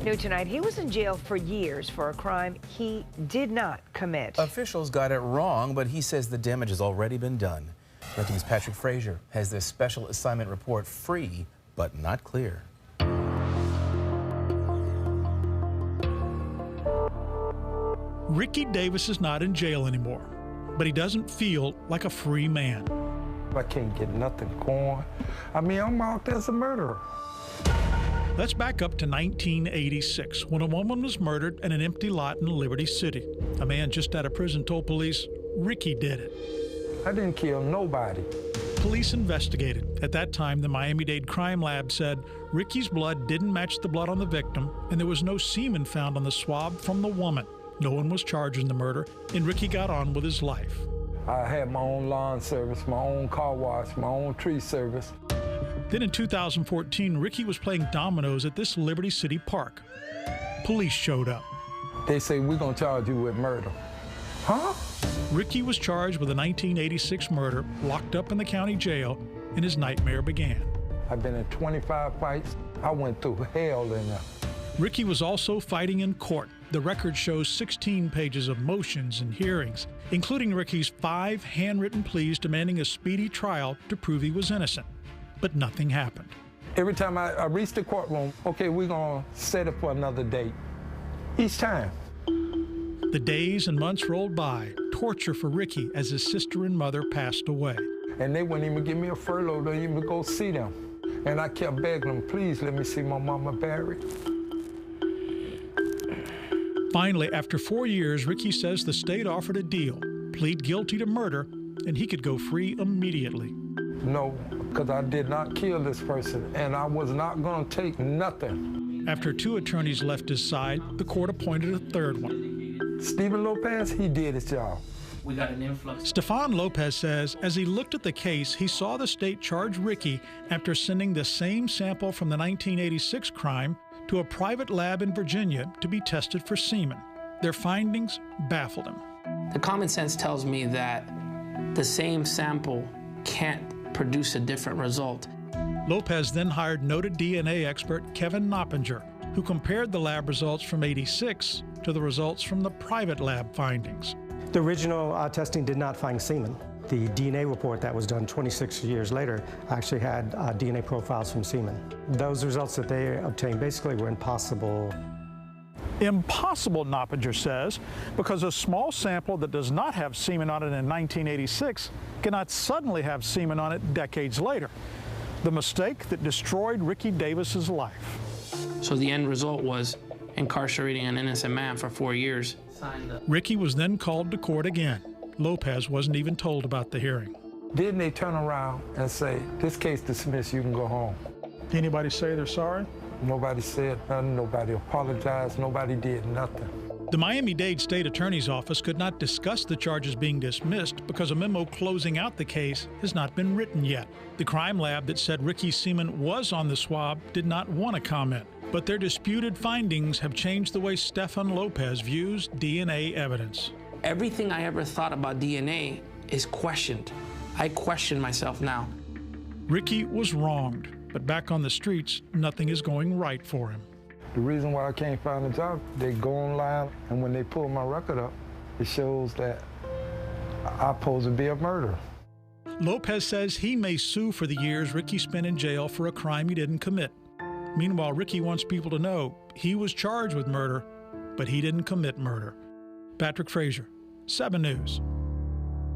New tonight, he was in jail for years for a crime he did not commit. Officials got it wrong, but he says the damage has already been done. Red Team's Patrick Frazier has this special assignment report free, but not clear. Rickey Davis is not in jail anymore, but he doesn't feel like a free man. I can't get nothing going. I mean, I'm marked as a murderer. Let's back up to 1986, when a woman was murdered in an empty lot in Liberty City. A man just out of prison told police Rickey did it. I didn't kill nobody. Police investigated. At that time, the Miami-Dade Crime Lab said Rickey's blood didn't match the blood on the victim, and there was no semen found on the swab from the woman. No one was charged in the murder, and Rickey got on with his life. I had my own lawn service, my own car wash, my own tree service. Then in 2014, Rickey was playing dominoes at this Liberty City park. Police showed up. They say, we're gonna charge you with murder. Huh? Rickey was charged with a 1986 murder, locked up in the county jail, and his nightmare began. I've been in 25 fights. I went through hell in there. Rickey was also fighting in court. The record shows 16 pages of motions and hearings, including Rickey's 5 handwritten pleas demanding a speedy trial to prove he was innocent. But nothing happened. Every time I reached the courtroom, okay, we're gonna set it for another date. Each time. The days and months rolled by, torture for Rickey as his sister and mother passed away. And they wouldn't even give me a furlough to even go see them. And I kept begging them, please let me see my mama buried. Finally, after 4 years, Rickey says the state offered a deal, plead guilty to murder, and he could go free immediately. No, because I did not kill this person, and I was not going to take nothing. After 2 attorneys left his side, the court appointed a third one. Stephen Lopez, he did his job. We got an influx. Stefan Lopez says as he looked at the case, he saw the state charge Rickey after sending the same sample from the 1986 crime to a private lab in Virginia to be tested for semen. Their findings baffled him. The common sense tells me that the same sample can't produce a different result. Lopez then hired noted DNA expert Kevin Knoppinger, who compared the lab results from '86 to the results from the private lab findings. The original testing did not find semen. The DNA report that was done 26 years later actually had DNA profiles from semen. Those results that they obtained basically were impossible. Impossible, Knoppinger says, because a small sample that does not have semen on it in 1986 cannot suddenly have semen on it decades later. The mistake that destroyed Rickey Davis's life. So the end result was incarcerating an innocent man for 4 years. Rickey was then called to court again. Lopez wasn't even told about the hearing. Didn't they turn around and say, this case dismissed, you can go home? Anybody say they're sorry? Nobody said nothing, nobody apologized, nobody did nothing. The Miami-Dade State Attorney's Office could not discuss the charges being dismissed because a memo closing out the case has not been written yet. The crime lab that said Rickey's semen was on the swab did not want to comment, but their disputed findings have changed the way Stefan Lopez views DNA evidence. Everything I ever thought about DNA is questioned. I question myself now. Rickey was wronged, but back on the streets, nothing is going right for him. The reason why I can't find a job, they go online, and when they pull my record up, it shows that I'm supposed to be a murderer. Lopez says he may sue for the years Rickey spent in jail for a crime he didn't commit. Meanwhile, Rickey wants people to know he was charged with murder, but he didn't commit murder. Patrick Frazier, 7 News.